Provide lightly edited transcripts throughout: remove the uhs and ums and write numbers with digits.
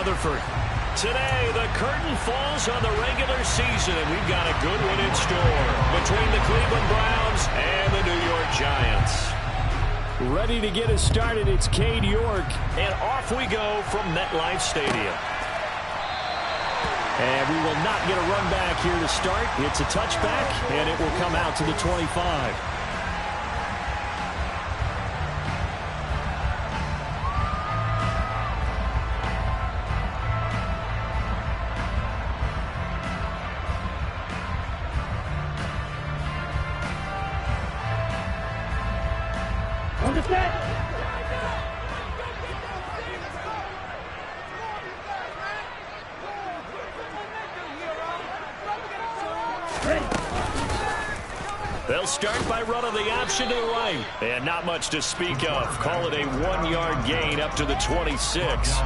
Rutherford. Today, the curtain falls on the regular season, and we've got a good one in store between the Cleveland Browns and the New York Giants. Ready to get us started, it's Cade York, and off we go from MetLife Stadium. And we will not get a run back here to start. It's a touchback, and it will come out to the 25. They'll start by running the option to the right. And not much to speak of. Call it a 1-yard gain up to the 26.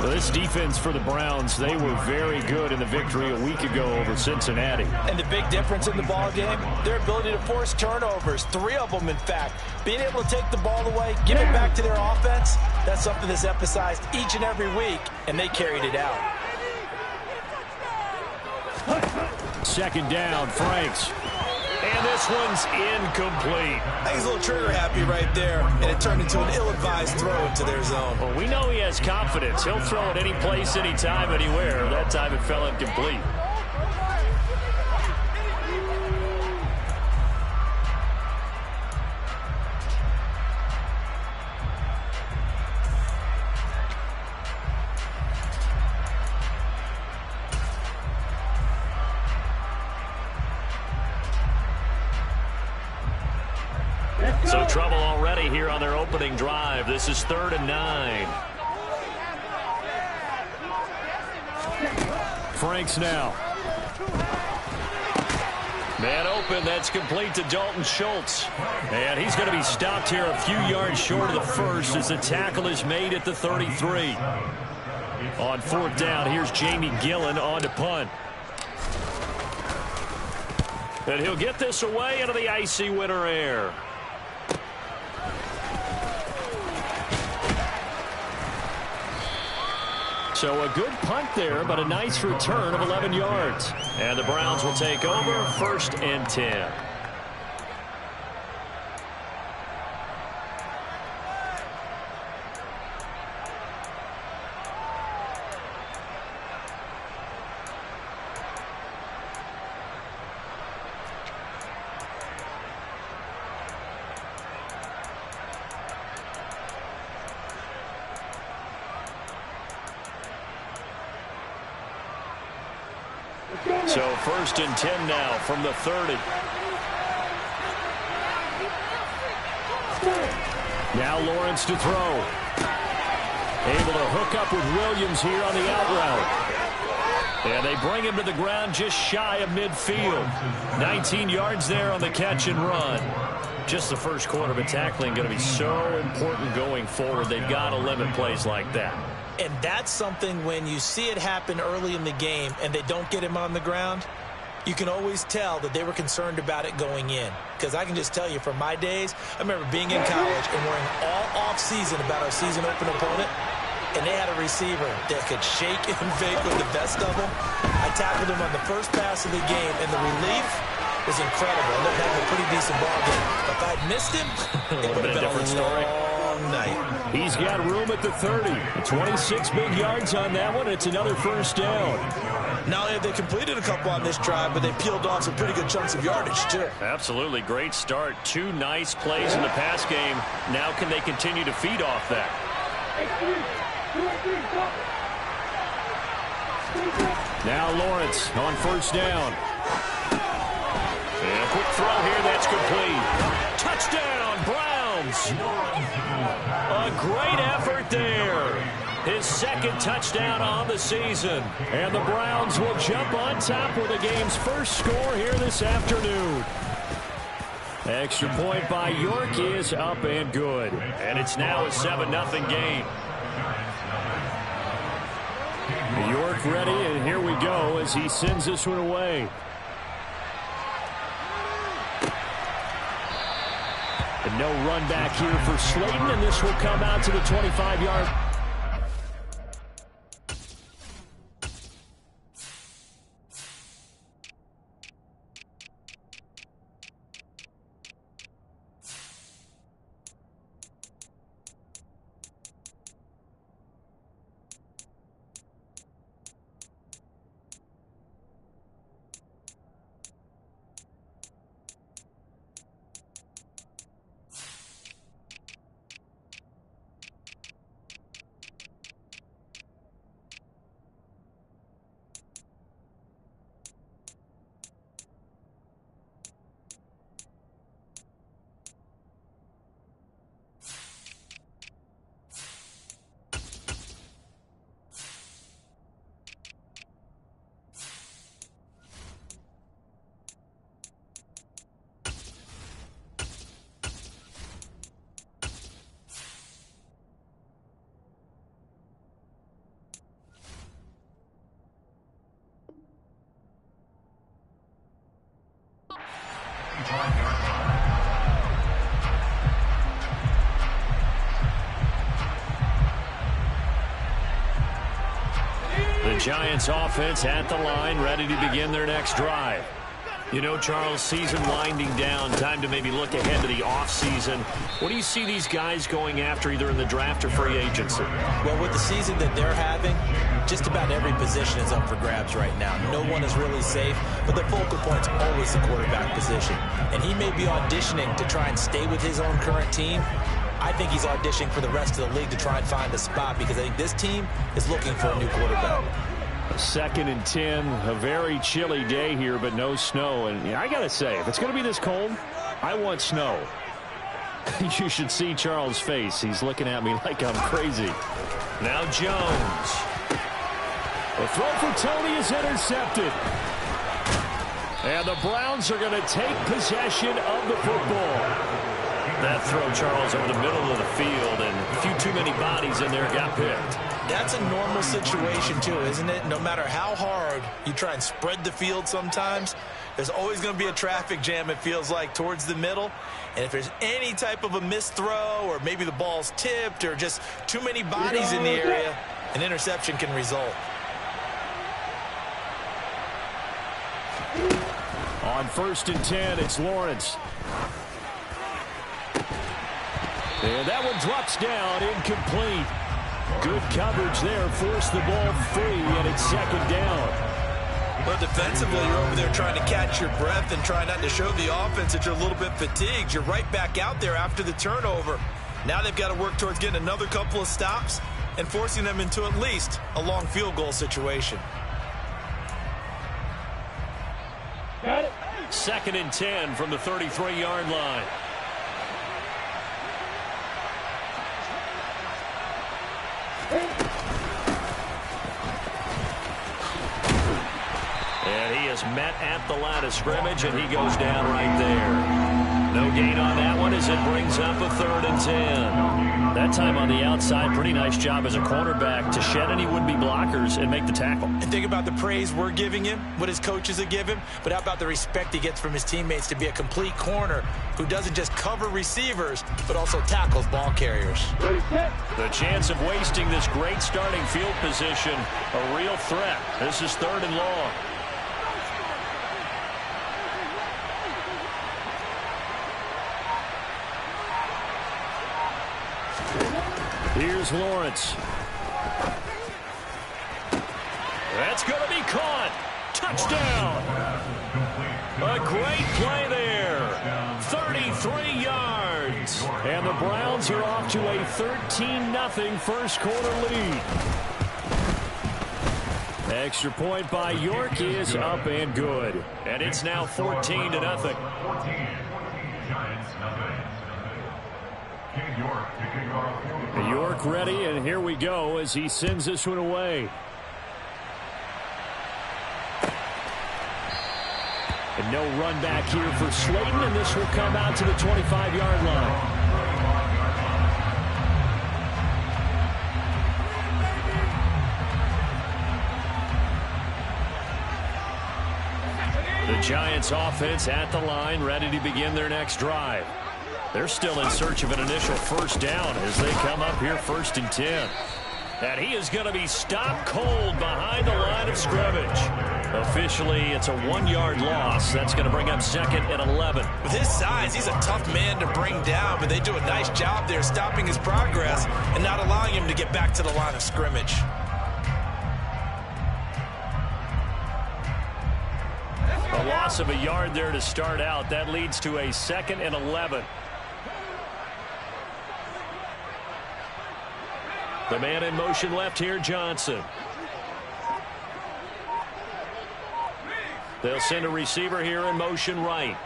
Well, this defense for the Browns, they were very good in the victory a week ago over Cincinnati. And the big difference in the ball game, their ability to force turnovers, 3 of them in fact. Being able to take the ball away, give it back to their offense, that's something that's emphasized each and every week, and they carried it out. Second down, Franks. And this one's incomplete. I think he's a little trigger happy right there, and it turned into an ill-advised throw into their zone. Well, we know he has confidence. He'll throw it any place, anytime, anywhere. That time it fell incomplete. So trouble already here on their opening drive. This is 3rd and 9. Franks now. Man open, that's complete to Dalton Schultz. And he's going to be stopped here a few yards short of the first as the tackle is made at the 33. On 4th down, here's Jamie Gillen on to punt. And he'll get this away into the icy winter air. So a good punt there, but a nice return of 11 yards. And the Browns will take over 1st and 10. So 1st and 10 now from the 30. Now Lawrence to throw. Able to hook up with Williams here on the out route. And they bring him to the ground just shy of midfield. 19 yards there on the catch and run. Just the first quarter, but tackling going to be so important going forward. They've got to limit plays like that. And that's something when you see it happen early in the game and they don't get him on the ground, you can always tell that they were concerned about it going in. Because I can just tell you from my days, I remember being in college and worrying all off-season about our season open opponent, and they had a receiver that could shake and fake with the best of them. I tackled him on the first pass of the game, and the relief was incredible. I ended up having a pretty decent ball game. If I'd missed him, it would have been a different story. Night. He's got room at the 30. 26 big yards on that one. It's another first down. Not only have they completed a couple on this drive, but they peeled off some pretty good chunks of yardage, too. Absolutely. Great start. 2 nice plays in the pass game. Now can they continue to feed off that? Now Lawrence on 1st down. And a quick throw here. That's complete. Touchdown, Browns. A great effort there. His 2nd touchdown on the season. And the Browns will jump on top with the game's first score here this afternoon. Extra point by York is up and good. And it's now a 7-0 game. York ready, and here we go as he sends this one away. And no run back here for Slayton, and this will come out to the 25-yard. The Giants offense at the line, ready to begin their next drive. You know, Charles, season winding down, time to maybe look ahead to the offseason. What do you see these guys going after either in the draft or free agency? Well, with the season that they're having, just about every position is up for grabs right now. No one is really safe, but the focal point's always the quarterback position. And he may be auditioning to try and stay with his own current team. I think he's auditioning for the rest of the league to try and find a spot because I think this team is looking for a new quarterback. A 2nd and 10, a very chilly day here, but no snow. And I got to say, if it's going to be this cold, I want snow. You should see Charles' face. He's looking at me like I'm crazy. Now Jones. The throw for Tony is intercepted. And the Browns are going to take possession of the football. That throw, Charles, over the middle of the field, and a few too many bodies in there got picked. That's a normal situation, too, isn't it? No matter how hard you try and spread the field sometimes, there's always going to be a traffic jam, it feels like, towards the middle. And if there's any type of a missed throw or maybe the ball's tipped or just too many bodies in the area, an interception can result. On 1st and 10, it's Lawrence. And that one drops down, incomplete. Good coverage there, forced the ball free, and it's 2nd down. Well, defensively, you're over there trying to catch your breath and try not to show the offense that you're a little bit fatigued. You're right back out there after the turnover. Now they've got to work towards getting another couple of stops and forcing them into at least a long field goal situation. Got it. 2nd and 10 from the 33-yard line. And he is met at the line of scrimmage, and he goes down right there. No gain on that one as it brings up a 3rd and 10. That time on the outside, pretty nice job as a cornerback to shed any would-be blockers and make the tackle. And think about the praise we're giving him, what his coaches have given him, but how about the respect he gets from his teammates to be a complete corner who doesn't just cover receivers, but also tackles ball carriers. The chance of wasting this great starting field position, a real threat. This is 3rd and long. Here's Lawrence. That's going to be caught. Touchdown. A great play there. 33 yards. And the Browns are off to a 13-0 first quarter lead. Extra point by York is up and good. And it's now 14-0. York ready, and here we go as he sends this one away. And no run back here for Slayton, and this will come out to the 25-yard line. The Giants offense at the line, ready to begin their next drive. They're still in search of an initial first down as they come up here 1st and 10. And he is going to be stopped cold behind the line of scrimmage. Officially, it's a 1-yard loss. That's going to bring up 2nd and 11. With his size, he's a tough man to bring down, but they do a nice job there stopping his progress and not allowing him to get back to the line of scrimmage. A loss of a yard there to start out. That leads to a 2nd and 11. The man in motion left here, Johnson. They'll send a receiver here in motion right.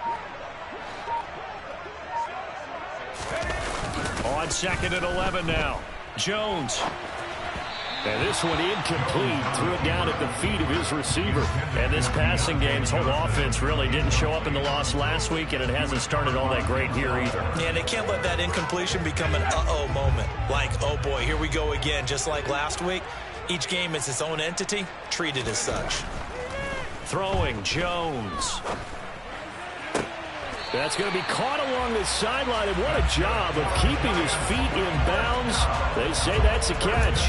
On 2nd and 11 now. Jones. And this one incomplete. Threw it down at the feet of his receiver. And this passing game's whole offense really didn't show up in the loss last week, and it hasn't started all that great here either. Yeah, they can't let that incompletion become an uh-oh moment. Like, oh boy, here we go again. Just like last week, each game is its own entity, treated as such. Throwing, Jones. That's going to be caught along the sideline, and what a job of keeping his feet in bounds. They say that's a catch.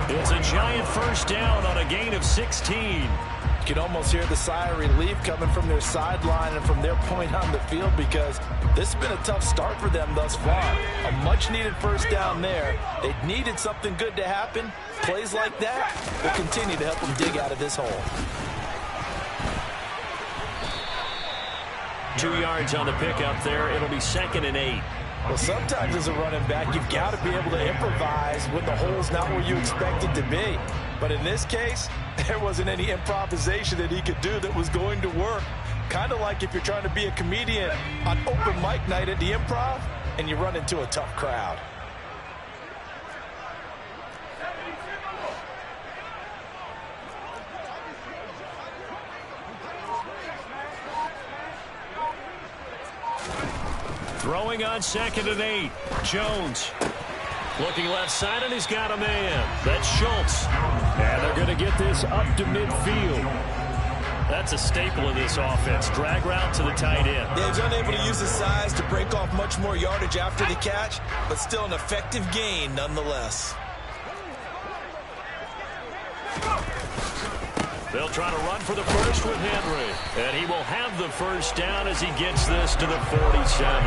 It's a giant first down on a gain of 16. You can almost hear the sigh of relief coming from their sideline and from their point on the field, because this has been a tough start for them thus far. A much-needed first down there. They needed something good to happen. Plays like that will continue to help them dig out of this hole. 2 yards on the pickup there. It'll be 2nd and 8. Well, sometimes as a running back, you've got to be able to improvise when the hole's not where you expect it to be. But in this case, there wasn't any improvisation that he could do that was going to work. Kind of like if you're trying to be a comedian on open mic night at the Improv and you run into a tough crowd. Throwing on 2nd and 8. Jones. Looking left side, and he's got a man. That's Schultz. And they're going to get this up to midfield. That's a staple of this offense. Drag route to the tight end. Yeah, he's unable to use his size to break off much more yardage after the catch, but still an effective gain nonetheless. They'll try to run for the first with Henry. And he will have the first down as he gets this to the 47.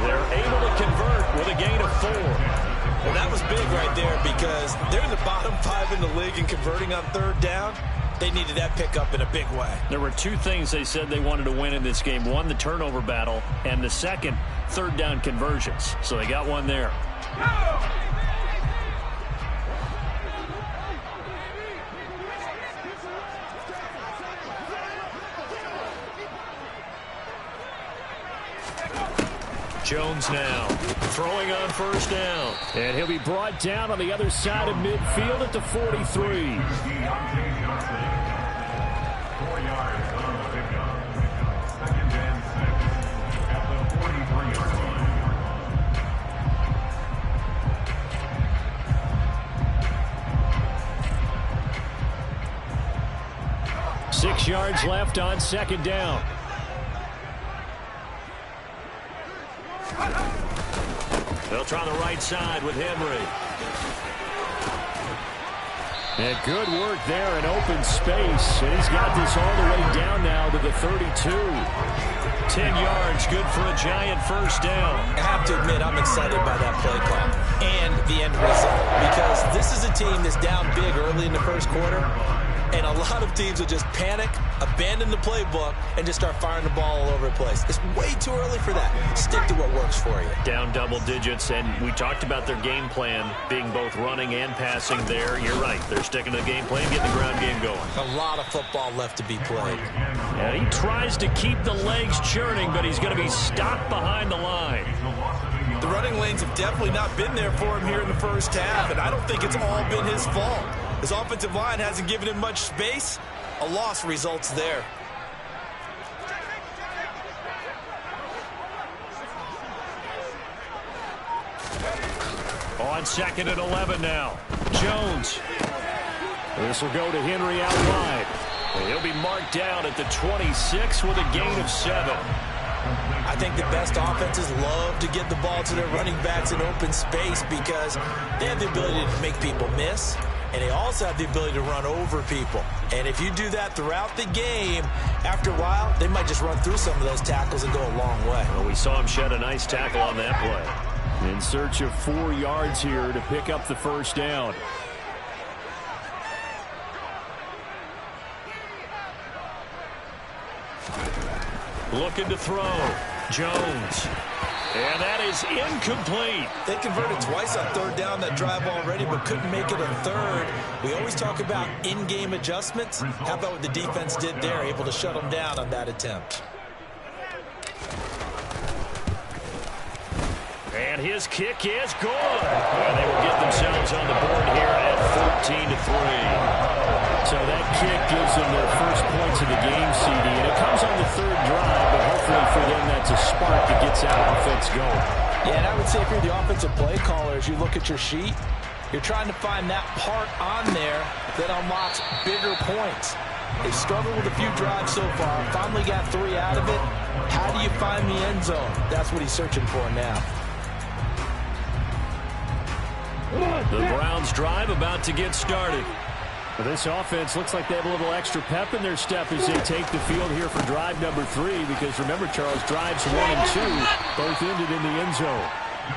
They're able to convert with a gain of 4. Well, that was big right there, because they're in the bottom 5 in the league in converting on 3rd down. They needed that pickup in a big way. There were 2 things they said they wanted to win in this game. One, the turnover battle, and the second, 3rd down conversions. So they got one there. Jones now throwing on first down. And he'll be brought down on the other side of midfield at the 43. 4 yards on the pickup. 2nd and 6 at the 43-yard line. 6 yards left on 2nd down. They'll try the right side with Henry. And good work there in open space. And he's got this all the way down now to the 32. 10 yards, good for a giant first down. I have to admit, I'm excited by that play call and the end result, because this is a team that's down big early in the first quarter, and a lot of teams will just panic, abandon the playbook, and just start firing the ball all over the place. It's way too early for that. Stick to what works for you. Down double digits, and we talked about their game plan being both running and passing there. You're right. They're sticking to the game plan, getting the ground game going. A lot of football left to be played. And he tries to keep the legs churning, but he's going to be stopped behind the line. The running lanes have definitely not been there for him here in the first half, and I don't think it's all been his fault. His offensive line hasn't given him much space. A loss results there. On 2nd and 11 now. Jones. This will go to Henry out wide. And he'll be marked down at the 26 with a gain of 7. I think the best offenses love to get the ball to their running backs in open space, because they have the ability to make people miss, and they also have the ability to run over people. And if you do that throughout the game, after a while, they might just run through some of those tackles and go a long way. Well, we saw him shed a nice tackle on that play. In search of 4 yards here to pick up the first down. Looking to throw. Jones. And that is incomplete. They converted twice on 3rd down that drive already, but couldn't make it a 3rd. We always talk about in-game adjustments. How about what the defense did there, able to shut them down on that attempt. And his kick is good. And they will get themselves on the board here at 14-3. So that kick gives them their first points of the game, CD. And it comes on the 3rd drive, but hopefully for them that's a spark that gets that offense going. Yeah, and I would say if you're the offensive play caller, as you look at your sheet, you're trying to find that part on there that unlocks bigger points. They've struggled with a few drives so far. Finally got 3 out of it. How do you find the end zone? That's what he's searching for now. The Browns drive about to get started. Well, this offense looks like they have a little extra pep in their step as they take the field here for drive number 3, because remember, Charles, drives 1 and 2 both ended in the end zone.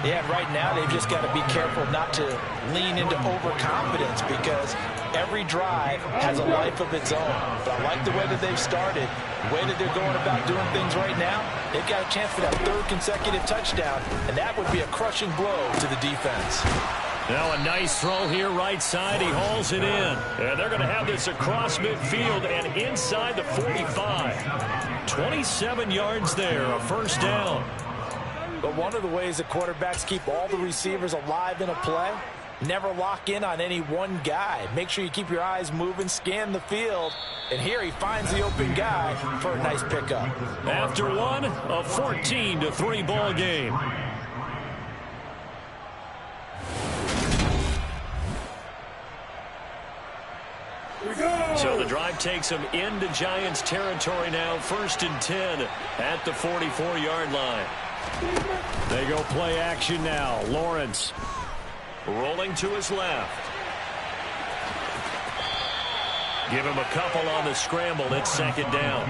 Yeah, right now they've just got to be careful not to lean into overconfidence, because every drive has a life of its own. But I like the way that they've started, the way that they're going about doing things right now. They've got a chance for that 3rd consecutive touchdown, and that would be a crushing blow to the defense. Now a nice throw here right side. He hauls it in. And they're going to have this across midfield and inside the 45. 27 yards there, a first down. But one of the ways that quarterbacks keep all the receivers alive in a play, never lock in on any one guy. Make sure you keep your eyes moving, scan the field. And here he finds the open guy for a nice pickup. After one, a 14-3 ball game. So the drive takes them into Giants territory now. 1st and 10 at the 44-yard line. They go play action now. Lawrence rolling to his left. Give him a couple on the scramble. It's 2nd down.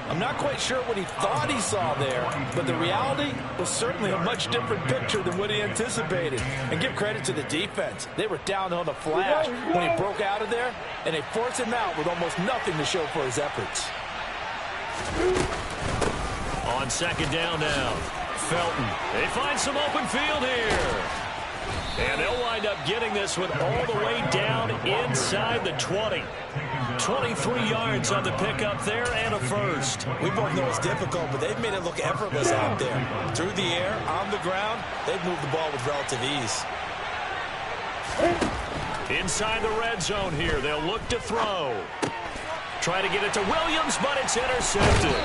I'm not quite sure what he thought he saw there, but the reality was certainly a much different picture than what he anticipated. And give credit to the defense. They were down on the flash when he broke out of there, and they forced him out with almost nothing to show for his efforts. On 2nd down now, Felton. They find some open field here. And they'll wind up getting this one all the way down inside the 20. 23 yards on the pickup there and a first. We both know it's difficult, but they've made it look effortless out there. Through the air, on the ground, they've moved the ball with relative ease. Inside the red zone here, they'll look to throw. Try to get it to Williams, but it's intercepted.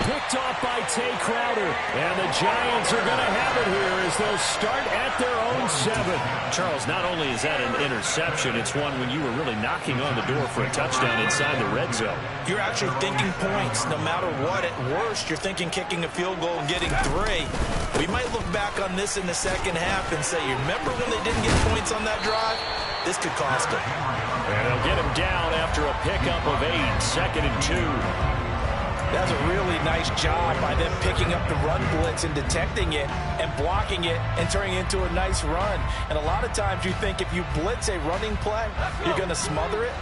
Picked off by Tay Crowder. And the Giants are going to have it here as they'll start at their own 7. Charles, not only is that an interception, it's one when you were really knocking on the door for a touchdown inside the red zone. You're actually thinking points no matter what. At worst, you're thinking kicking a field goal and getting 3. We might look back on this in the second half and say, you remember when they didn't get points on that drive? This could cost them. And they'll get him down after a pickup of 8, 2nd and 2. That's a really nice job by them picking up the run blitz and detecting it and blocking it and turning it into a nice run. And a lot of times you think if you blitz a running play, you're going to smother it.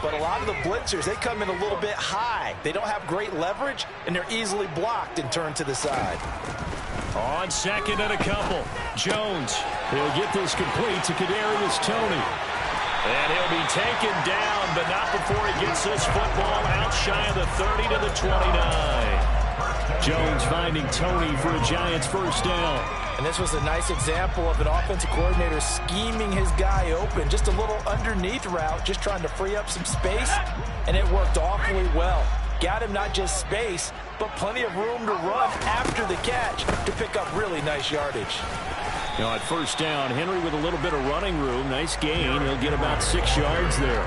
But a lot of the blitzers, they come in a little bit high. They don't have great leverage, and they're easily blocked and turned to the side. On 2nd and a couple, Jones. He'll get this complete to Kadarius Toney. And he'll be taken down, but not before he gets this football out shy of the 30 to the 29. Jones finding Toney for a Giants first down. And this was a nice example of an offensive coordinator scheming his guy open. Just a little underneath route, just trying to free up some space, and it worked awfully well. Got him not just space, but plenty of room to run after the catch to pick up really nice yardage. You know, at first down, Henry with a little bit of running room. Nice gain. He'll get about 6 yards there.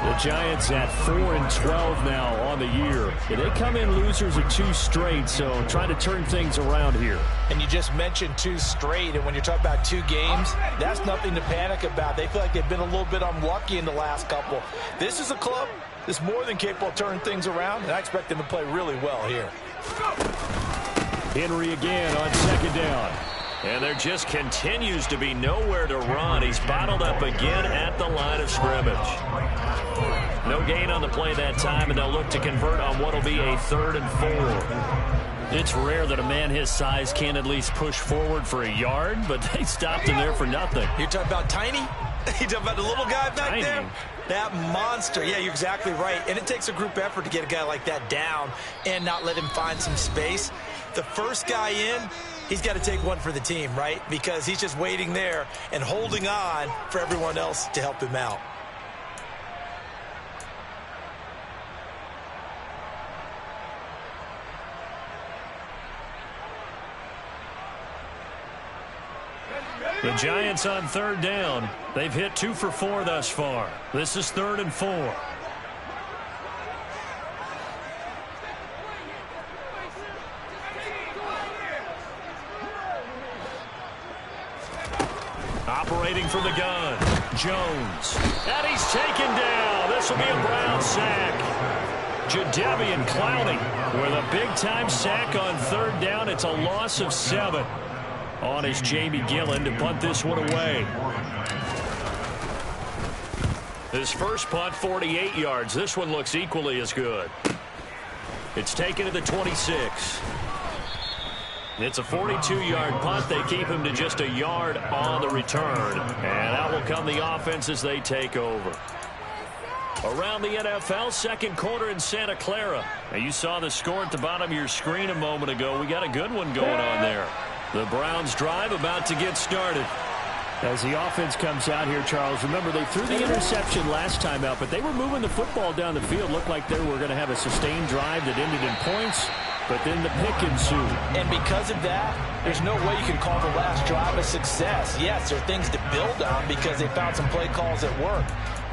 The Giants at 4-12 now on the year. And they come in losers of 2 straight, so trying to turn things around here. And you just mentioned 2 straight, and when you're talking about 2 games, that's nothing to panic about. They feel like they've been a little bit unlucky in the last couple. This is a club that's more than capable of turning things around, and I expect them to play really well here. Henry again on 2nd down. And there just continues to be nowhere to run. He's bottled up again at the line of scrimmage. No gain on the play that time, and they'll look to convert on what will be a 3rd and 4. It's rare that a man his size can't at least push forward for a yard, but they stopped him there for nothing. You're talking about Tiny? You're talking about the little guy back there? That monster. Yeah, you're exactly right. And it takes a group effort to get a guy like that down and not let him find some space. The first guy in, he's got to take one for the team, right? Because he's just waiting there and holding on for everyone else to help him out. The Giants on 3rd down. They've hit 2 for 4 thus far. This is 3rd and 4. from the gun. Jones. And he's taken down. This will be a Brown sack. Jadeveon Clowney with a big-time sack on third down. It's a loss of 7 on his Jamie Gillen to punt this one away. His first punt, 48 yards. This one looks equally as good. It's taken to the 26. It's a 42-yard punt. They keep him to just a yard on the return. And out will come the offense as they take over. Around the NFL, second quarter in Santa Clara. Now, you saw the score at the bottom of your screen a moment ago. We got a good one going on there. The Browns drive about to get started. As the offense comes out here, Charles, remember they threw the interception last time out, but they were moving the football down the field. Looked like they were going to have a sustained drive that ended in points, but then the pick ensued. And because of that, there's no way you can call the last drive a success. Yes, there are things to build on because they found some play calls that work.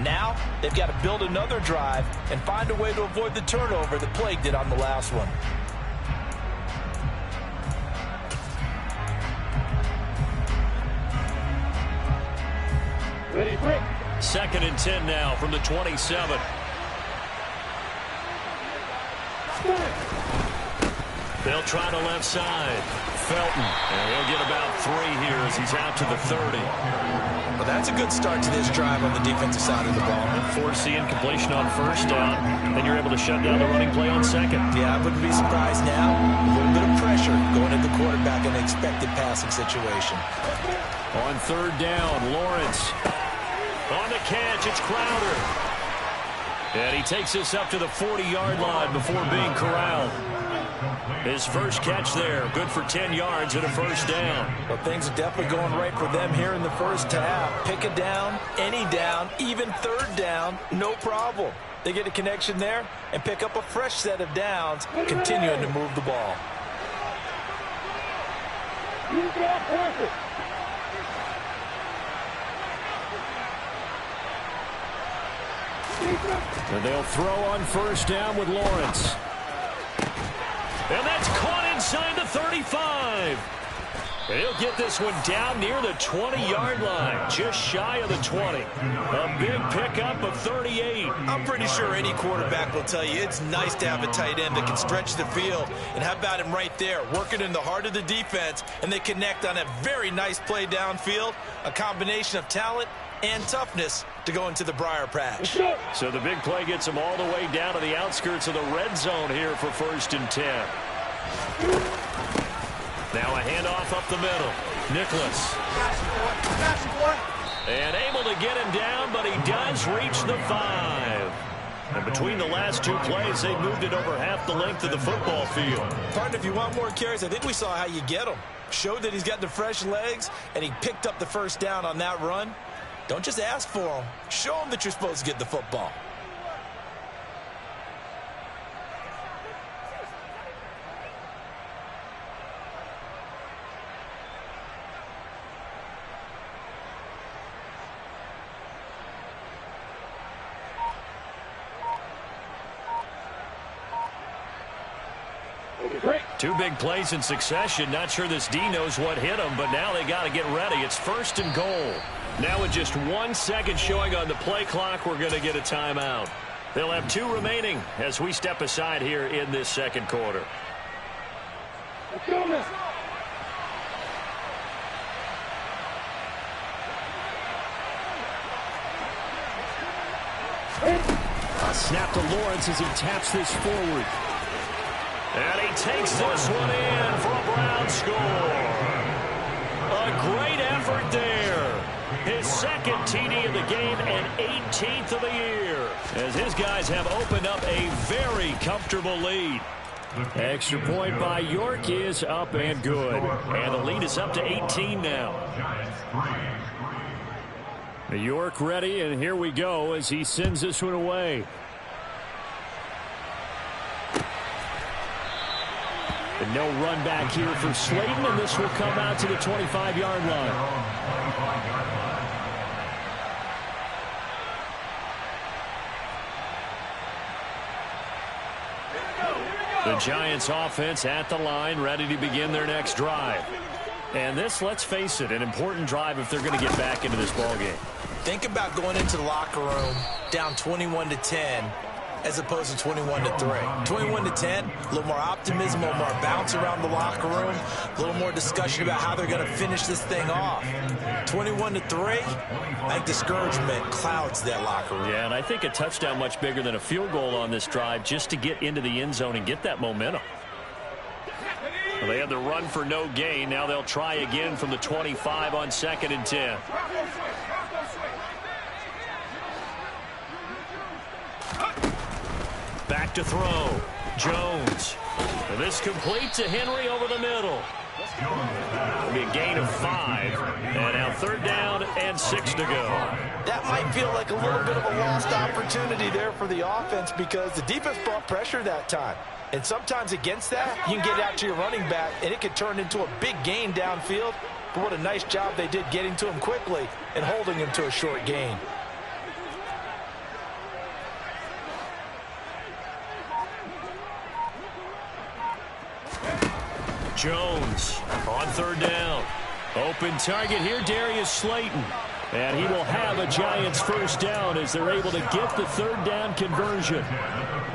Now, they've got to build another drive and find a way to avoid the turnover that plagued it on the last one. Second and 10 now from the 27. They'll try the left side. Felton. And he'll get about 3 here as he's out to the 30. Well, that's a good start to this drive on the defensive side of the ball. Force the incompletion on first down. Then you're able to shut down the running play on second. Yeah, I wouldn't be surprised now. A little bit of pressure going at the quarterback in an expected passing situation. On third down, Lawrence. On the catch, it's Crowder. And he takes this up to the 40-yard line before being corralled. His first catch there, good for 10 yards and a first down. Well, things are definitely going right for them here in the first half. Pick a down, any down, even third down, no problem. They get a connection there and pick up a fresh set of downs, continuing to move the ball. And they'll throw on first down with Lawrence. And that's caught inside the 35. And he'll get this one down near the 20-yard line, just shy of the 20. A big pickup of 38. I'm pretty sure any quarterback will tell you it's nice to have a tight end that can stretch the field. And how about him right there, working in the heart of the defense, and they connect on a very nice play downfield, a combination of talent and toughness to go into the briar patch. So the big play gets him all the way down to the outskirts of the red zone here for first and 10. Now a handoff up the middle. Nicholas. And able to get him down, but he does reach the 5. And between the last 2 plays, they moved it over half the length of the football field. Partner, if you want more carries, I think we saw how you get him. Showed that he's got the fresh legs, and he picked up the first down on that run. Don't just ask for him. Show him that you're supposed to get the football. Two big plays in succession. Not sure this D knows what hit him, but now they got to get ready. It's first and goal. Now with just 1 second showing on the play clock, we're going to get a timeout. They'll have 2 remaining as we step aside here in this second quarter. A snap to Lawrence as he taps this forward. And he takes this one in for a Brown score. A great effort there. His second TD of the game and 18th of the year. As his guys have opened up a very comfortable lead. Extra point by York is up and good. And the lead is up to 18 now. York ready, and here we go as he sends this one away. And no run back here for Slayton, and this will come out to the 25-yard line. The Giants offense at the line, ready to begin their next drive. And this, let's face it, an important drive if they're going to get back into this ballgame. Think about going into the locker room down 21-10 as opposed to 21-3. 21-10, a little more optimism, a little more bounce around the locker room, a little more discussion about how they're going to finish this thing off. 21-3, I think discouragement clouds that locker room. Yeah, and I think a touchdown much bigger than a field goal on this drive just to get into the end zone and get that momentum. Well, they had the run for no gain. Now they'll try again from the 25 on 2nd and 10. Back to throw. Jones. And this complete to Henry over the middle. It'll be a gain of 5. And now 3rd down and 6 to go. That might feel like a little bit of a lost opportunity there for the offense because the defense brought pressure that time. And sometimes against that, you can get out to your running back, and it could turn into a big gain downfield. But what a nice job they did getting to him quickly and holding him to a short gain. Jones on 3rd down. Open target here, Darius Slayton. And he will have a Giants 1st down as they're able to get the 3rd down conversion.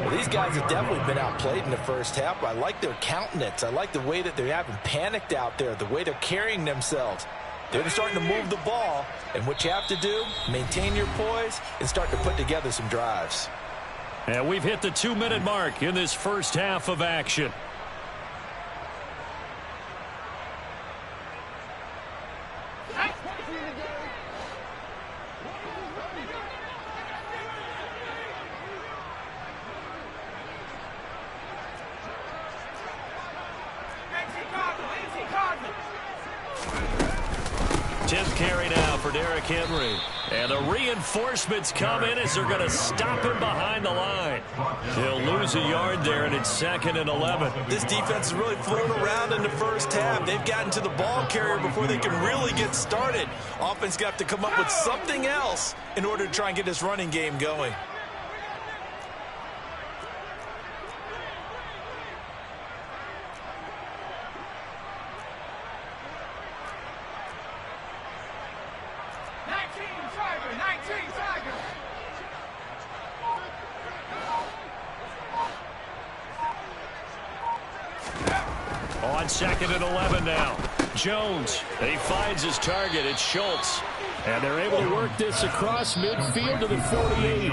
Well, these guys have definitely been outplayed in the first half. I like their countenance. I like the way that they haven't panicked out there, the way they're carrying themselves. They're starting to move the ball, and what you have to do, maintain your poise and start to put together some drives. And we've hit the 2-minute mark in this first half of action. Tip carry now for Derrick Henry. And the reinforcements come in as they're going to stop him behind the line. He'll lose a yard there, and it's 2nd and 11. This defense is really flown around in the first half. They've gotten to the ball carrier before they can really get started. Offense got to come up with something else in order to try and get this running game going. On 2nd and 11 now. Jones, he finds his target. It's Schultz. And they're able to work this across midfield to the 48.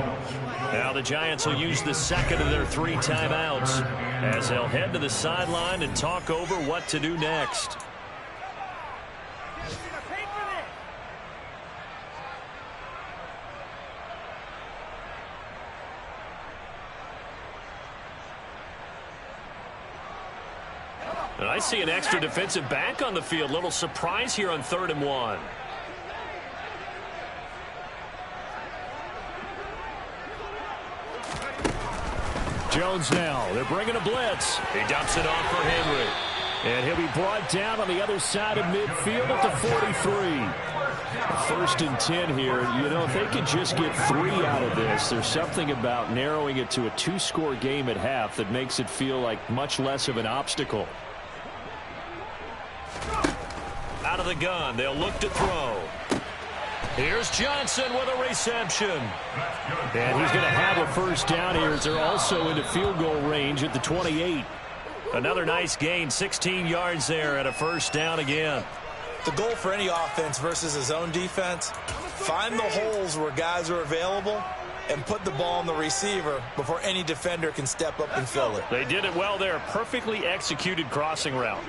Now the Giants will use the 2nd of their 3 timeouts as they'll head to the sideline and talk over what to do next. And I see an extra defensive back on the field. Little surprise here on 3rd and 1. Jones now. They're bringing a blitz. He dumps it off for Henry. And he'll be brought down on the other side of midfield at the 43. 1st and 10 here. You know, if they could just get 3 out of this, there's something about narrowing it to a 2-score game at half that makes it feel like much less of an obstacle. Out of the gun, they'll look to throw. Here's Johnson with a reception. And he's going to have a 1st down here as they're also into field goal range at the 28. Another nice gain, 16 yards there at a 1st down again. The goal for any offense versus his own defense, find the holes where guys are available and put the ball on the receiver before any defender can step up and fill it. They did it well there. Perfectly executed crossing route.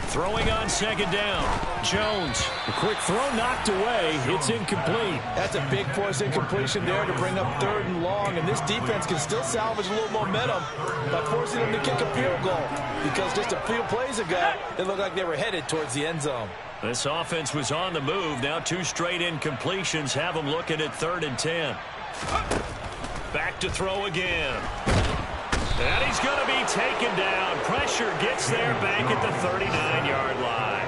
Throwing on 2nd down. Jones, a quick throw knocked away. It's incomplete. That's a big force incompletion there to bring up 3rd and long, and this defense can still salvage a little momentum by forcing them to kick a field goal because just a few plays ago, it looked like they were headed towards the end zone. This offense was on the move. Now 2 straight incompletions have them looking at 3rd and 10. Back to throw again. And he's going to be taken down. Pressure gets there back at the 39-yard line.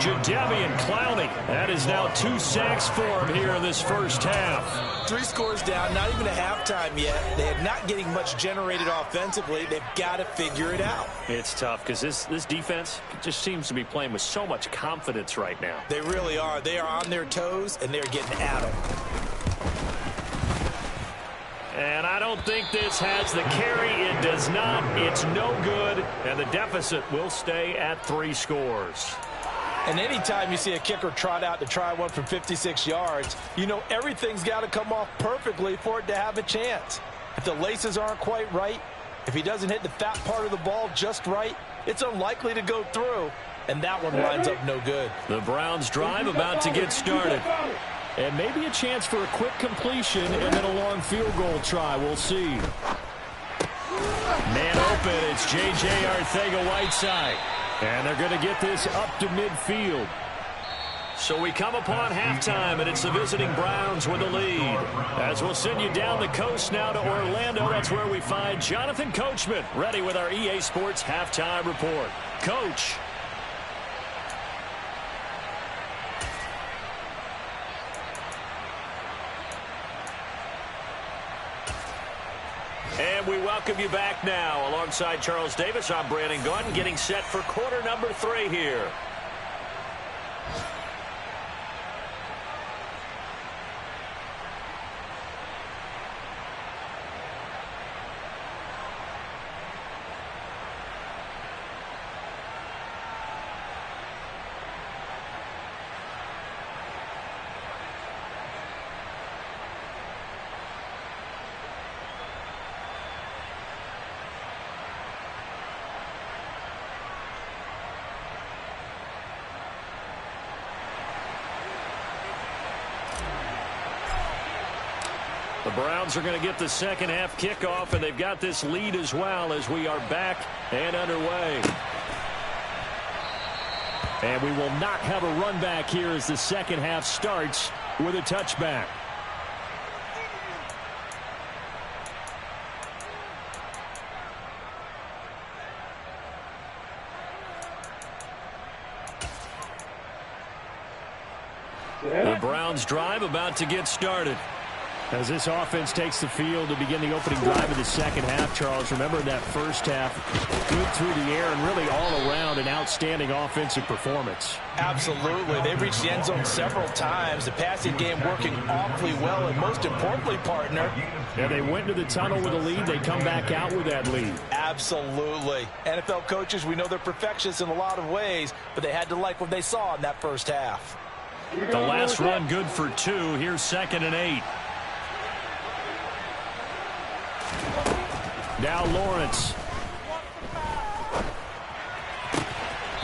Jadeveon Clowney. That is now 2 sacks for him here in this first half. 3 scores down, not even a halftime yet. They're not getting much generated offensively. They've got to figure it out. It's tough because this defense just seems to be playing with so much confidence right now. They really are. They are on their toes, and they're getting at them. And I don't think this has the carry. It does not. It's no good. And the deficit will stay at 3 scores. And anytime you see a kicker trot out to try one from 56 yards, you know everything's got to come off perfectly for it to have a chance. If the laces aren't quite right, if he doesn't hit the fat part of the ball just right, it's unlikely to go through. And that one lines up no good. The Browns drive about to get started. And maybe a chance for a quick completion and then a long field goal try. We'll see. Man open. It's J.J. Arcega-Whiteside. And they're going to get this up to midfield. So we come upon halftime, and it's the visiting Browns with the lead. As we'll send you down the coast now to Orlando, that's where we find Jonathan Coachman, ready with our EA Sports Halftime Report. Coach. And we welcome you back now. Alongside Charles Davis, I'm Brandon Gaudin, getting set for quarter number 3 here. The Browns are going to get the second half kickoff, and they've got this lead as well as we are back and underway. And we will not have a run back here as the second half starts with a touchback. The Browns drive about to get started. As this offense takes the field to begin the opening drive of the second half, Charles, remember that first half, good through the air and really all around an outstanding offensive performance. Absolutely. They've reached the end zone several times. The passing game working awfully well, and most importantly, partner. Yeah, they went to the tunnel with a lead. They come back out with that lead. Absolutely. NFL coaches, we know they're perfectionists in a lot of ways, but they had to like what they saw in that first half. The last run good for 2. Here's 2nd and 8. Now Lawrence.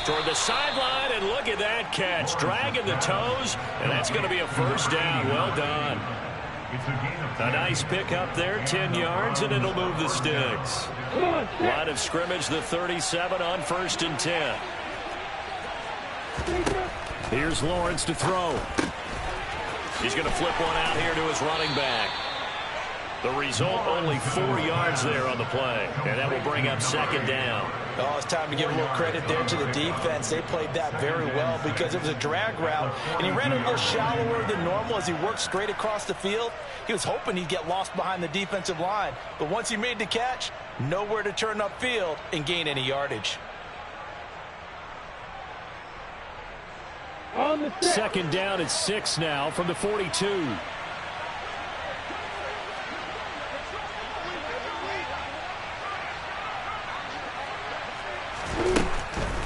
Toward the sideline, and look at that catch. Dragging the toes, and that's going to be a first down. Well done. A nice pick up there, 10 yards, and it'll move the sticks. Line of scrimmage, the 37 on 1st and 10. Here's Lawrence to throw. He's going to flip one out here to his running back. The result, only 4 yards there on the play. And that will bring up 2nd down. Oh, it's time to give a little credit there to the defense. They played that very well because it was a drag route, and he ran a little shallower than normal as he worked straight across the field. He was hoping he'd get lost behind the defensive line. But once he made the catch, nowhere to turn upfield and gain any yardage. 2nd down at 6 now from the 42.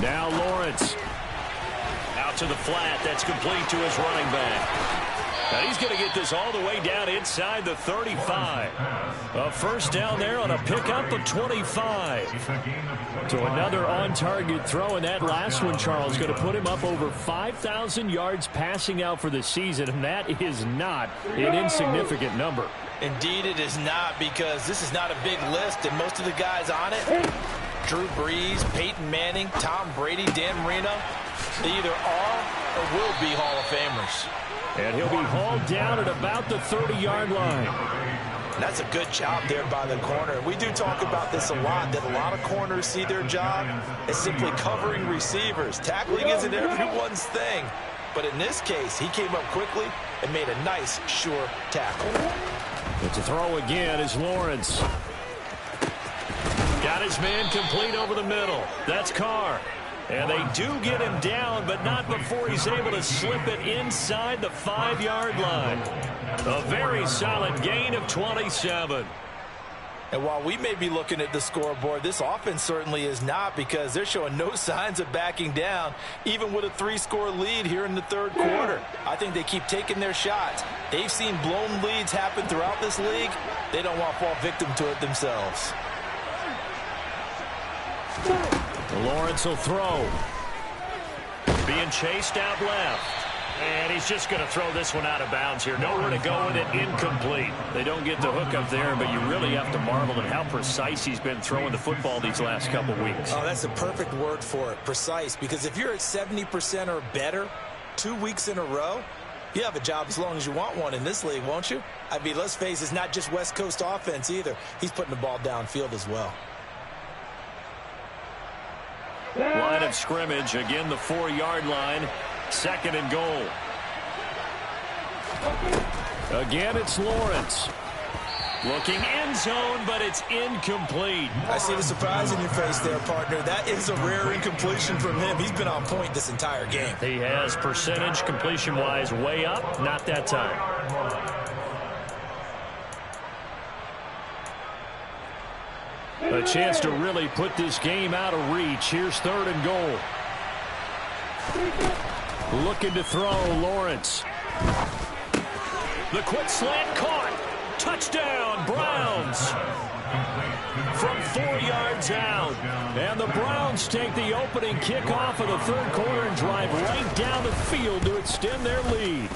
Now Lawrence. Out to the flat. That's complete to his running back. Now he's going to get this all the way down inside the 35. A first down there on a pickup of 25. So another on-target throw, and that last one, Charles, going to put him up over 5,000 yards passing out for the season, and that is not an insignificant number. Indeed it is not, because this is not a big list, and most of the guys on it, Drew Brees, Peyton Manning, Tom Brady, Dan Marino, they either are or will be Hall of Famers. And he'll be hauled down at about the 30-yard line. And that's a good job there by the corner. We do talk about this a lot, that a lot of corners see their job as simply covering receivers. Tackling isn't everyone's thing. But in this case, he came up quickly and made a nice, sure tackle. But to throw again is Lawrence. Got his man complete over the middle. That's Carr. And they do get him down, but not before he's able to slip it inside the 5-yard line. A very solid gain of 27. And while we may be looking at the scoreboard, this offense certainly is not, because they're showing no signs of backing down, even with a 3-score lead here in the third quarter. I think they keep taking their shots. They've seen blown leads happen throughout this league. They don't want to fall victim to it themselves. Lawrence will throw. Being chased out left. And he's just going to throw this one out of bounds here. Nowhere to go with it. Incomplete. They don't get the hook up there, but you really have to marvel at how precise he's been throwing the football these last couple weeks. Oh, that's a perfect word for it, precise. Because if you're at 70% or better 2 weeks in a row, you have a job as long as you want one in this league, won't you? I mean, let's face it, it's not just West Coast offense either. He's putting the ball downfield as well. Line of scrimmage, again the 4-yard line, 2nd and goal. Again, it's Lawrence. Looking end zone, but it's incomplete. I see the surprise in your face there, partner. That is a rare incompletion from him. He's been on point this entire game. He has percentage completion-wise way up, not that time. A chance to really put this game out of reach. Here's 3rd and goal. Looking to throw, Lawrence. The quick slant caught. Touchdown, Browns. From 4 yards out. And the Browns take the opening kickoff of the third quarter and drive right down the field to extend their lead.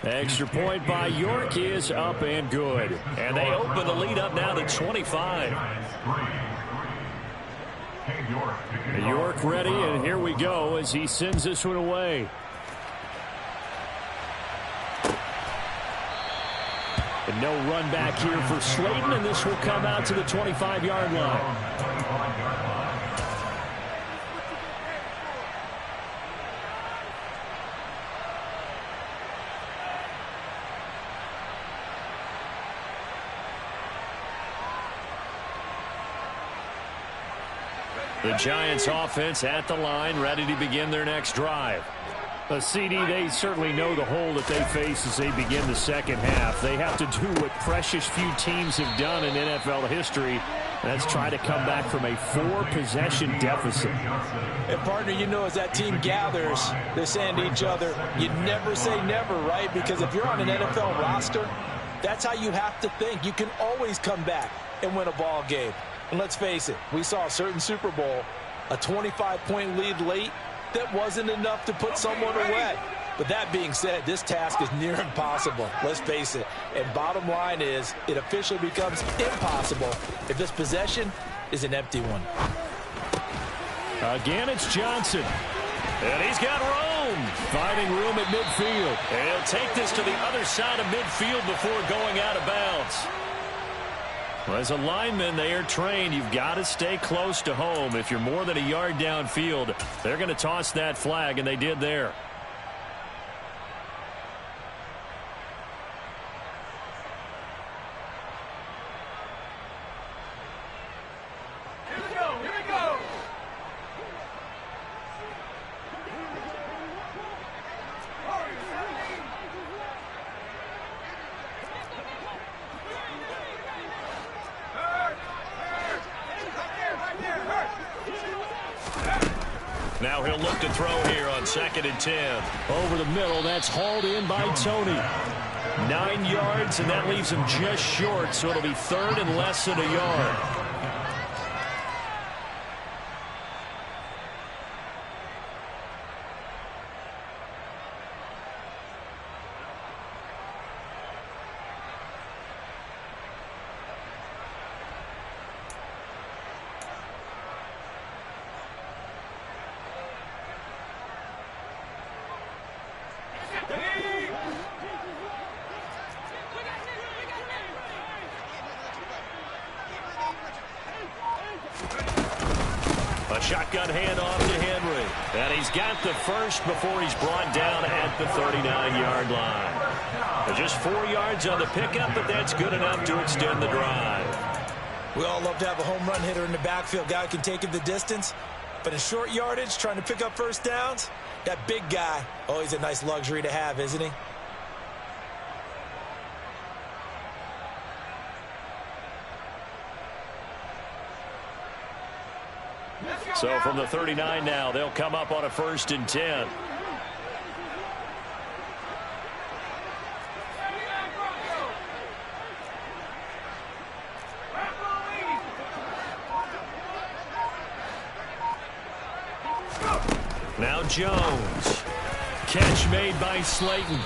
Extra point by York is up and good. And they open the lead up now to 25. York ready, and here we go as he sends this one away. And no run back here for Slayton, and this will come out to the 25-yard line. The Giants offense at the line, ready to begin their next drive. CD, they certainly know the hole that they face as they begin the second half. They have to do what precious few teams have done in NFL history. That's try to come back from a 4-possession deficit. And, partner, you know, as that team gathers, they're saying to each other, you never say never, right? Because if you're on an NFL roster, that's how you have to think. You can always come back and win a ball game. And let's face it, we saw a certain Super Bowl, a 25-point lead late, that wasn't enough to put someone away. But that being said, this task is near impossible. Let's face it. And bottom line is, it officially becomes impossible if this possession is an empty one. Again, it's Johnson. And he's got room. Finding room at midfield. And he'll take this to the other side of midfield before going out of bounds. Well, as a lineman, they are trained. You've got to stay close to home. If you're more than a yard downfield, they're going to toss that flag, and they did there. Here we go. Now he'll look to throw here on 2nd and 10. Over the middle, that's hauled in by Tony. 9 yards, and that leaves him just short, so it'll be 3rd and less than a yard. A shotgun handoff to Henry. And he's got the first before he's brought down at the 39-yard line. Just 4 yards on the pickup, but that's good enough to extend the drive. We all love to have a home run hitter in the backfield. Guy can take it the distance. But in short yardage, trying to pick up first downs, that big guy, always a nice luxury to have, isn't he? So from the 39 now, they'll come up on a 1st and 10. Now Jones. Catch made by Slayton.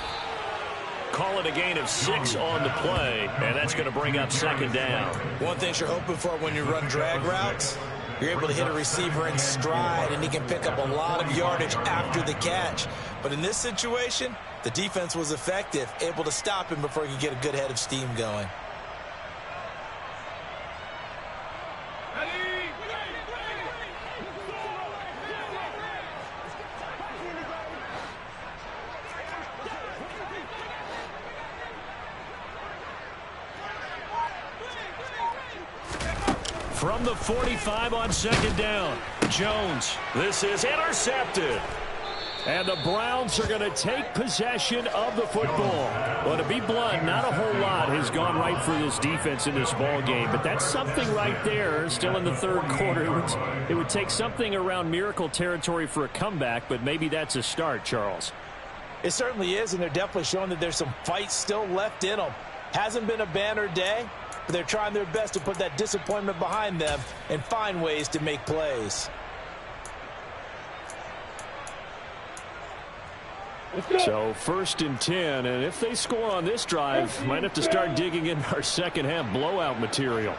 Call it a gain of 6 on the play, and that's going to bring up 2nd down. One thing you're hoping for when you run drag routes, you're able to hit a receiver in stride, and he can pick up a lot of yardage after the catch. But in this situation, the defense was effective, able to stop him before he could get a good head of steam going. From the 45 on 2nd down, Jones. This is intercepted. And the Browns are going to take possession of the football. Well, to be blunt, not a whole lot has gone right for this defense in this ball game, but that's something right there. Still in the 3rd quarter. It would take something around miracle territory for a comeback, but maybe that's a start, Charles. It certainly is, and they're definitely showing that there's some fight still left in them. Hasn't been a banner day, but they're trying their best to put that disappointment behind them and find ways to make plays. So 1st and 10, and if they score on this drive, might have to start digging in our second half blowout material.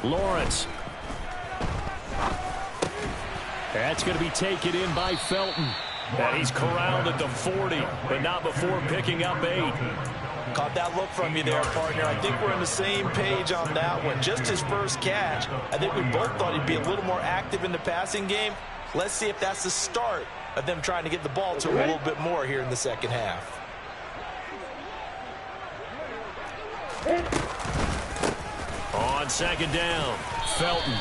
Lawrence. That's going to be taken in by Felton. And he's corralled at the 40, but not before picking up 8. Caught that look from you there, partner. I think we're on the same page on that one. Just his first catch. I think we both thought he'd be a little more active in the passing game. Let's see if that's the start of them trying to get the ball to him a little bit more here in the second half. On 2nd down, Felton.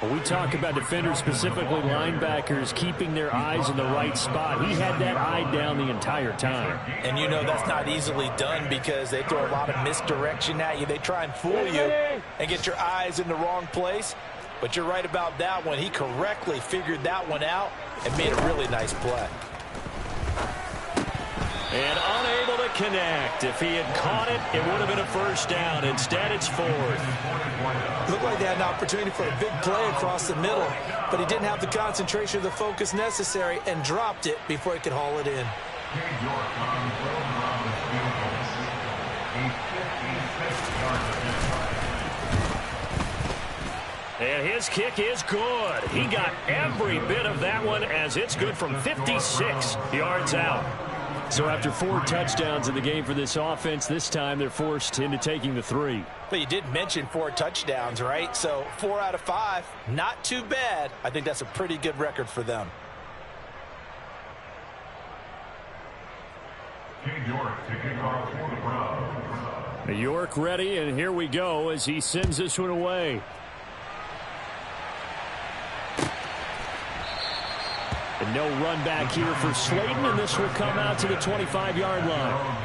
When we talk about defenders, specifically linebackers, keeping their eyes in the right spot, he had that eye down the entire time. And you know that's not easily done because they throw a lot of misdirection at you. They try and fool you and get your eyes in the wrong place. But you're right about that one. He correctly figured that one out and made a really nice play. And unable to connect. If he had caught it, it would have been a 1st down. Instead, it's 4th. Looked like they had an opportunity for a big play across the middle, but he didn't have the concentration or the focus necessary and dropped it before he could haul it in. And his kick is good. He got every bit of that one as it's good from 56 yards out. So after 4 touchdowns in the game for this offense, this time they're forced into taking the 3. But you did mention 4 touchdowns, right? So 4 out of 5, not too bad. I think that's a pretty good record for them. York ready, and here we go as he sends this one away. And no run back here for Slayton, and this will come out to the 25-yard line.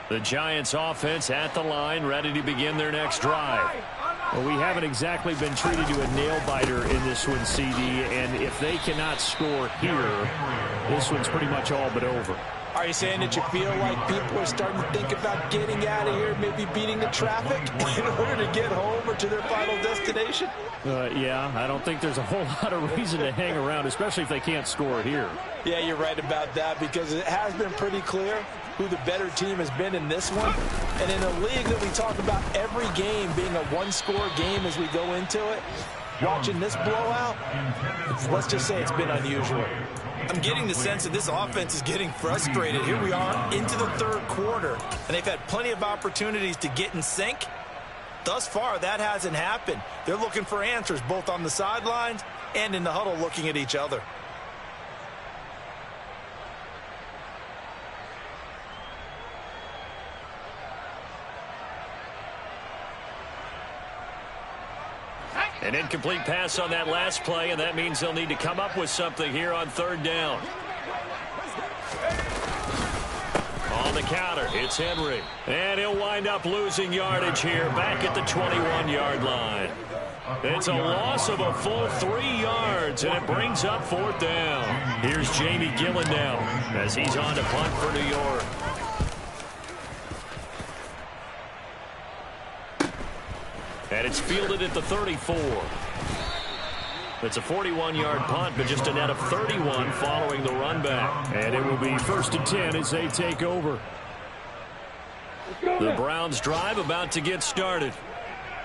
The Giants offense at the line, ready to begin their next drive. Well, we haven't exactly been treated to a nail-biter in this one, CD, and if they cannot score here, this one's pretty much all but over. Are you saying that you feel like people are starting to think about getting out of here, maybe beating the traffic in order to get home or to their final destination? Yeah, I don't think there's a whole lot of reason to hang around, especially if they can't score here. Yeah, you're right about that, because it has been pretty clear who the better team has been in this one. And in a league that we talk about every game being a one-score game as we go into it, watching this blowout, let's just say it's been unusual. I'm getting the sense that this offense is getting frustrated. Here we are into the third quarter, and they've had plenty of opportunities to get in sync. Thus far, that hasn't happened. They're looking for answers both on the sidelines and in the huddle looking at each other. An incomplete pass on that last play, and that means they'll need to come up with something here on third down. On the counter, it's Henry. And he'll wind up losing yardage here back at the 21-yard line. It's a loss of a full 3 yards, and it brings up fourth down. Here's Jamie Gillen now as he's on to punt for New York. And it's fielded at the 34. It's a 41-yard punt, but just a net of 31 following the run back. And it will be 1st and 10 as they take over. The Browns drive about to get started.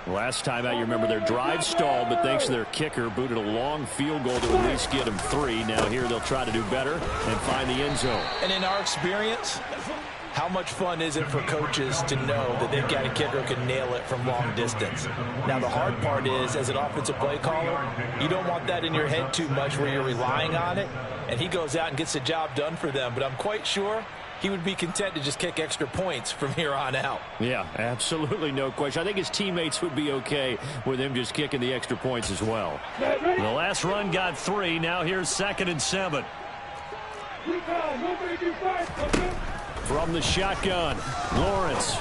Last time out, you remember their drive stalled, but thanks to their kicker, booted a long field goal to at least get them 3. Now here they'll try to do better and find the end zone. And in our experience, how much fun is it for coaches to know that they've got a kicker who can nail it from long distance? Now, the hard part is, as an offensive play caller, you don't want that in your head too much where you're relying on it, and he goes out and gets the job done for them. But I'm quite sure he would be content to just kick extra points from here on out. Yeah, absolutely no question. I think his teammates would be okay with him just kicking the extra points as well. The last run got 3. Now here's 2nd and 7. From the shotgun, Lawrence.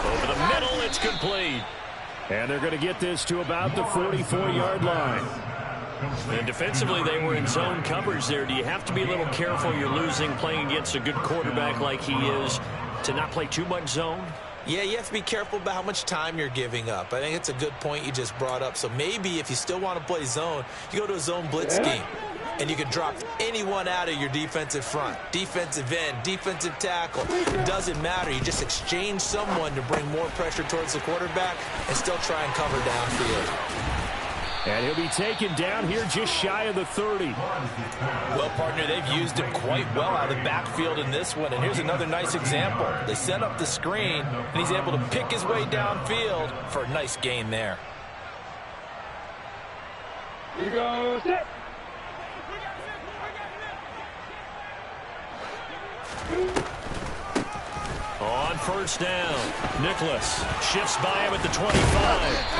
Over the middle, it's complete. And they're going to get this to about the 44-yard line. And defensively, they were in zone coverage there. Do you have to be a little careful? You're losing playing against a good quarterback like he is to not play too much zone? Yeah, you have to be careful about how much time you're giving up. I think it's a good point you just brought up. So maybe if you still want to play zone, you go to a zone blitz scheme. And you can drop anyone out of your defensive front. Defensive end, defensive tackle. It doesn't matter. You just exchange someone to bring more pressure towards the quarterback and still try and cover downfield. And he'll be taken down here just shy of the 30. Well, partner, they've used him quite well out of the backfield in this one. And here's another nice example. They set up the screen, and he's able to pick his way downfield for a nice gain there. Here we go, set. On first down, Nicholas shifts by him at the 25,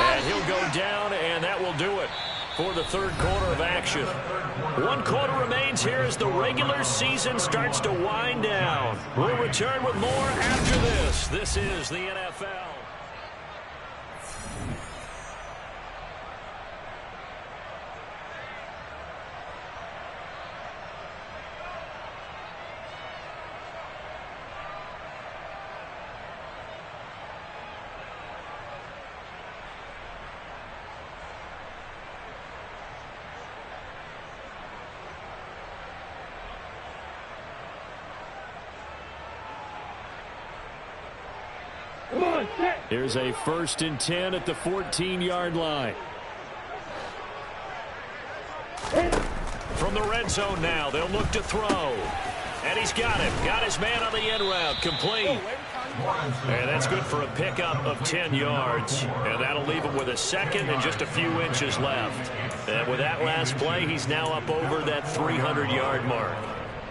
and he'll go down, and that will do it for the third quarter of action. 1 quarter remains here as the regular season starts to wind down. We'll return with more after this. This is the NFL. Here's a 1st and 10 at the 14-yard line. From the red zone now, they'll look to throw. And he's got him. Got his man on the end route. Complete. And that's good for a pickup of 10 yards. And that'll leave him with a 2nd and just a few inches left. And with that last play, he's now up over that 300-yard mark.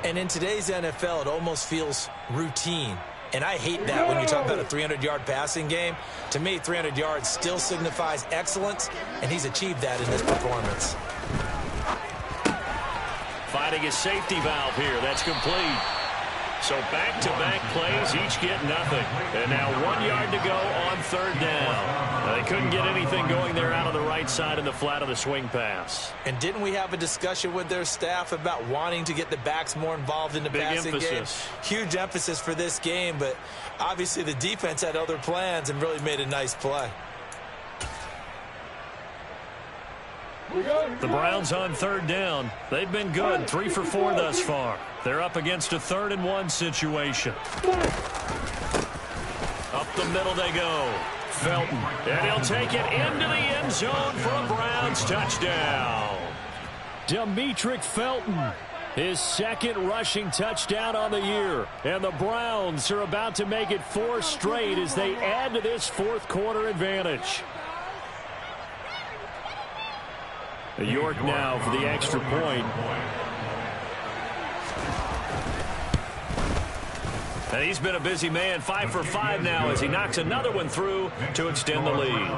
And in today's NFL, it almost feels routine. And I hate that when you talk about a 300-yard passing game. To me, 300 yards still signifies excellence, and he's achieved that in this performance. Finding his safety valve here. That's complete. So back-to-back plays, each get nothing. And now 1 yard to go on third down. They couldn't get anything going there out on the right side in the flat of the swing pass. And didn't we have a discussion with their staff about wanting to get the backs more involved in the passing game? Huge emphasis for this game, but obviously the defense had other plans and really made a nice play. The Browns on third down. They've been good, 3 for 4 thus far. They're up against a 3rd and 1 situation. Up the middle they go. Felton, and he'll take it into the end zone for a Browns touchdown. Demetric Felton, his 2nd rushing touchdown on the year. And the Browns are about to make it 4 straight as they add to this 4th quarter advantage. York now for the extra point. And he's been a busy man, 5 for 5 now as he knocks another one through to extend the lead.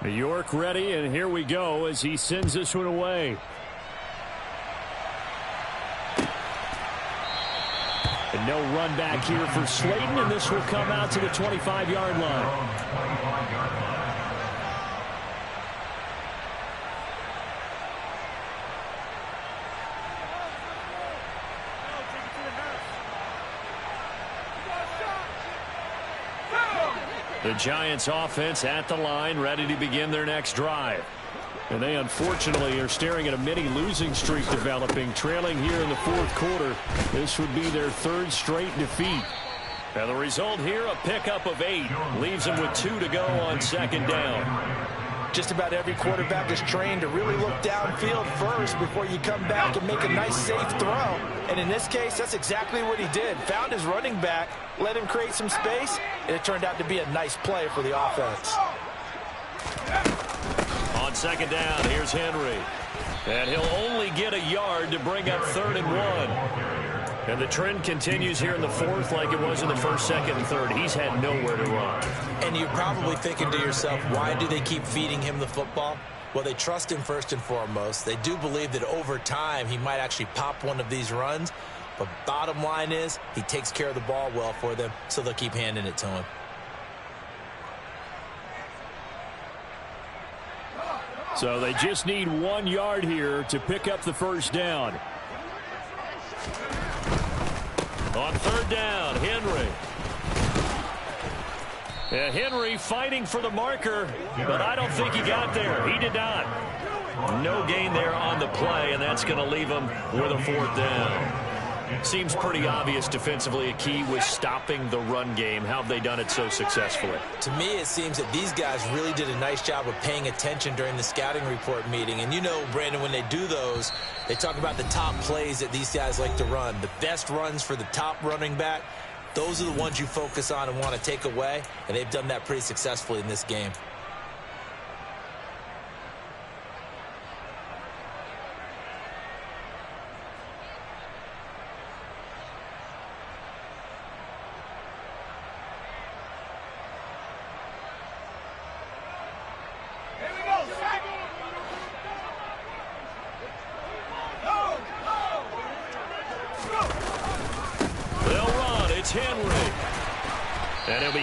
York ready, and here we go as he sends this one away. And no run back here for Slayton, and this will come out to the 25-yard line. The Giants offense at the line, ready to begin their next drive. And they unfortunately are staring at a mini losing streak developing, trailing here in the 4th quarter. This would be their 3rd straight defeat. And the result here, a pickup of 8. Leaves them with 2 to go on 2nd down. Just about every quarterback is trained to really look downfield first before you come back and make a nice, safe throw. And in this case, that's exactly what he did. Found his running back, let him create some space, and it turned out to be a nice play for the offense. On 2nd down, here's Henry. And he'll only get a yard to bring up 3rd and 1. And the trend continues here in the 4th like it was in the 1st, 2nd, and 3rd. He's had nowhere to run. And you're probably thinking to yourself, why do they keep feeding him the football? Well, they trust him first and foremost. They do believe that over time he might actually pop one of these runs. But bottom line is he takes care of the ball well for them, so they'll keep handing it to him. So they just need 1 yard here to pick up the 1st down. On 3rd down, Henry. And Henry fighting for the marker, but I don't think he got there. He did not. No gain there on the play, and that's going to leave him with a 4th down. Seems pretty obvious defensively a key was stopping the run game. How have they done it so successfully? To me, it seems that these guys really did a nice job of paying attention during the scouting report meeting. And you know, Brandon, when they do those, they talk about the top plays that these guys like to run. The best runs for the top running back, those are the ones you focus on and want to take away. And they've done that pretty successfully in this game.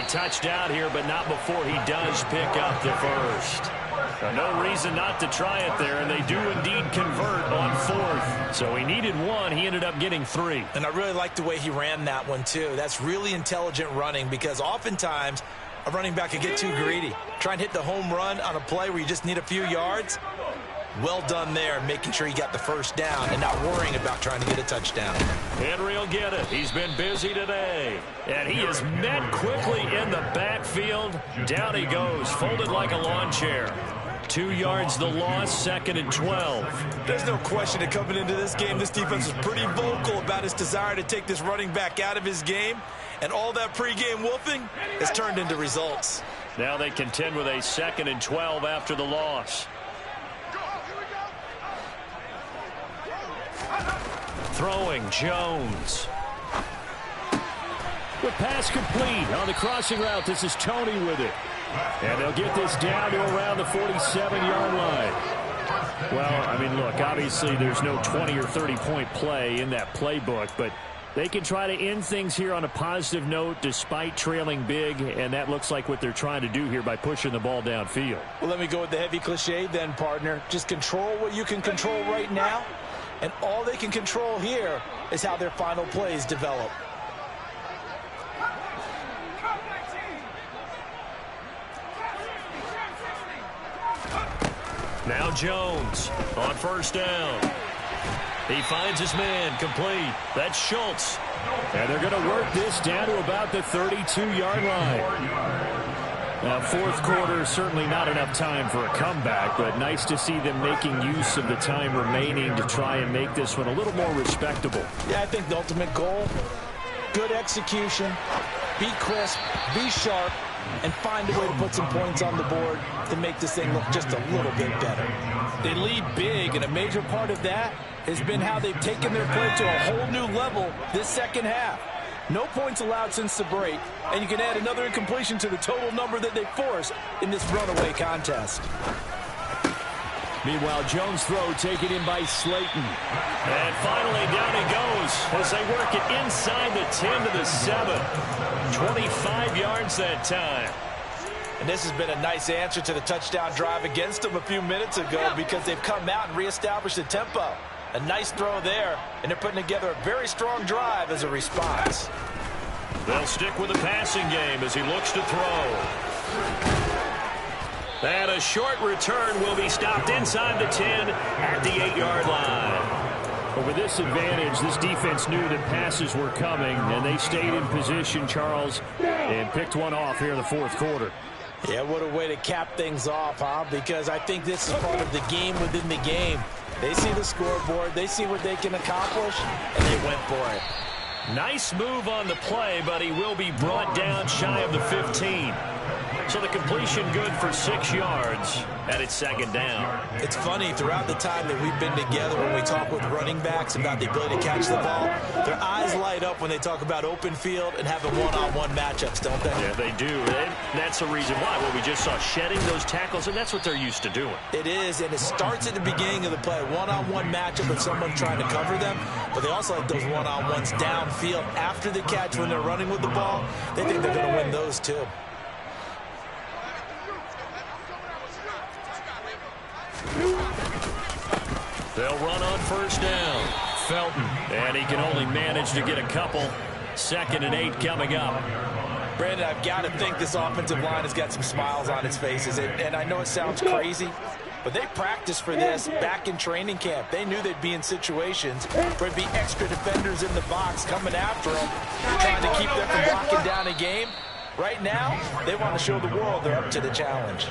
Touchdown here, but not before he does pick up the 1st. No reason not to try it there, and they do indeed convert on 4th. So he needed 1. He ended up getting 3. And I really like the way he ran that one, too. That's really intelligent running because oftentimes a running back can get too greedy. Try and hit the home run on a play where you just need a few yards. Well done there, making sure he got the 1st down and not worrying about trying to get a touchdown. Henry will get it. He's been busy today. And he is met quickly in the backfield. Down he goes, folded like a lawn chair. 2 yards the loss, 2nd and 12. There's no question that coming into this game, this defense was pretty vocal about his desire to take this running back out of his game. And all that pregame wolfing has turned into results. Now they contend with a 2nd and 12 after the loss. throwing, Jones. With pass complete on the crossing route, this is Tony with it. And they'll get this down to around the 47-yard line. Well, I mean, look, obviously there's no 20 or 30-point play in that playbook, but they can try to end things here on a positive note despite trailing big, and that looks like what they're trying to do here by pushing the ball downfield. Well, let me go with the heavy cliche then, partner. Just control what you can control right now, and all they can control here is how their final plays develop. Now Jones on first down. He finds his man complete. That's Schultz. And they're going to work this down to about the 32-yard line. Now, fourth quarter, certainly not enough time for a comeback, but nice to see them making use of the time remaining to try and make this one a little more respectable. Yeah, I think the ultimate goal, good execution, be crisp, be sharp, and find a way to put some points on the board to make this thing look just a little bit better. They lead big, and a major part of that has been how they've taken their play to a whole new level this second half. No points allowed since the break, and you can add another incompletion to the total number that they forced in this runaway contest. Meanwhile, Jones' throw taken in by Slayton. And finally, down he goes as they work it inside the 10 to the 7. 25 yards that time. And this has been a nice answer to the touchdown drive against them a few minutes ago because they've come out and reestablished the tempo. A nice throw there, and they're putting together a very strong drive as a response. They'll stick with the passing game as he looks to throw. And a short return will be stopped inside the 10 at the 8-yard line. But with this advantage, this defense knew that passes were coming, and they stayed in position, Charles, and picked one off here in the fourth quarter. Yeah, what a way to cap things off, huh? Because I think this is part of the game within the game. They see the scoreboard, they see what they can accomplish, and they went for it. Nice move on the play, but he will be brought down shy of the 15. So the completion good for 6 yards, and it's second down. It's funny, throughout the time that we've been together when we talk with running backs about the ability to catch the ball, their eyes light up when they talk about open field and having one-on-one matchups, don't they? Yeah, they do. And that's the reason why. Well, we just saw shedding those tackles, and that's what they're used to doing. It is, and it starts at the beginning of the play. One-on-one matchup with someone trying to cover them, but they also like those one-on-ones downfield after the catch when they're running with the ball. They think they're going to win those, too. They'll run on first down. Felton, and he can only manage to get a couple. 2nd and 8 coming up. Brandon, I've got to think this offensive line has got some smiles on its faces, and I know it sounds crazy, but they practiced for this back in training camp. They knew they'd be in situations where there'd be extra defenders in the box coming after them, trying to keep them from locking down a game. Right now, they want to show the world they're up to the challenge.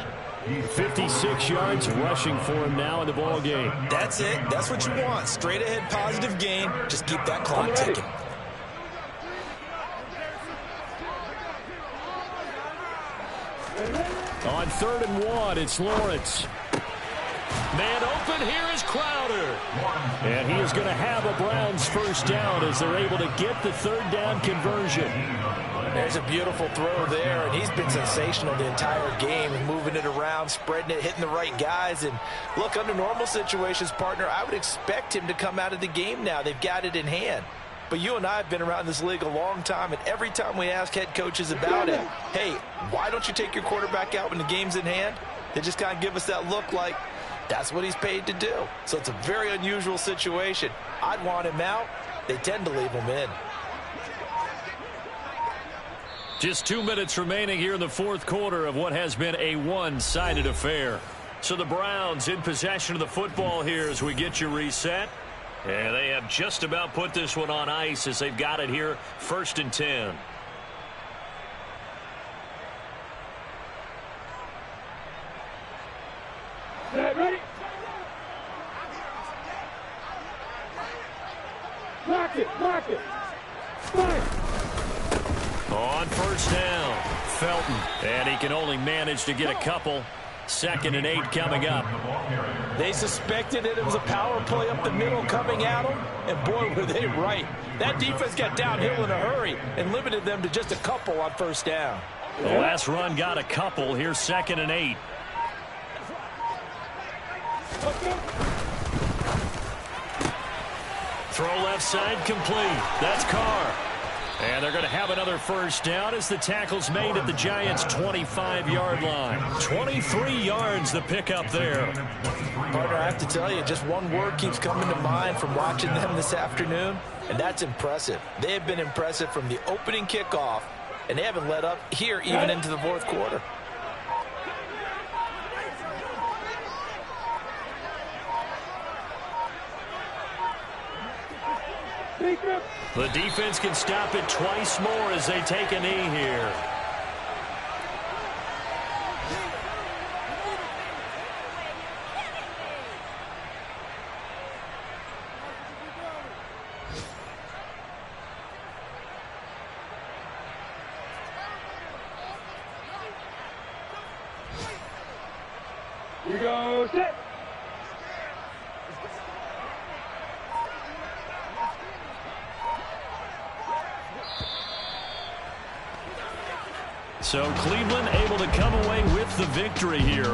56 yards rushing for him now in the ball game. That's it. That's what you want. Straight ahead positive gain. Just keep that clock ticking. On 3rd and 1, it's Lawrence. Man open, here is Crowder. And he is going to have a Browns first down as they're able to get the 3rd down conversion. There's a beautiful throw there, and he's been sensational the entire game and moving it around, spreading it, hitting the right guys. And look, under normal situations, partner, I would expect him to come out of the game now. They've got it in hand. But you and I have been around this league a long time, and every time we ask head coaches about it, hey, why don't you take your quarterback out when the game's in hand? They just kind of give us that look like that's what he's paid to do. So it's a very unusual situation. I'd want him out. They tend to leave him in. Just 2 minutes remaining here in the fourth quarter of what has been a one-sided affair. So the Browns in possession of the football here as we get you reset. And they have just about put this one on ice as they've got it here, 1st and 10. Ready? Lock it, fire. On first down, Felton. And he can only manage to get a couple. 2nd and 8 coming up. They suspected that it was a power play up the middle coming at them, and boy, were they right. That defense got downhill in a hurry and limited them to just a couple on first down. The last run got a couple. Here's 2nd and 8. Throw left side complete. That's Carr. And they're going to have another first down as the tackle's made at the Giants' 25-yard line. 23 yards the pickup there. Partner, I have to tell you, just one word keeps coming to mind from watching them this afternoon, and that's impressive. They have been impressive from the opening kickoff, and they haven't let up here even into the fourth quarter. The defense can stop it twice more as they take a knee here. You go, set. So Cleveland able to come away with the victory here.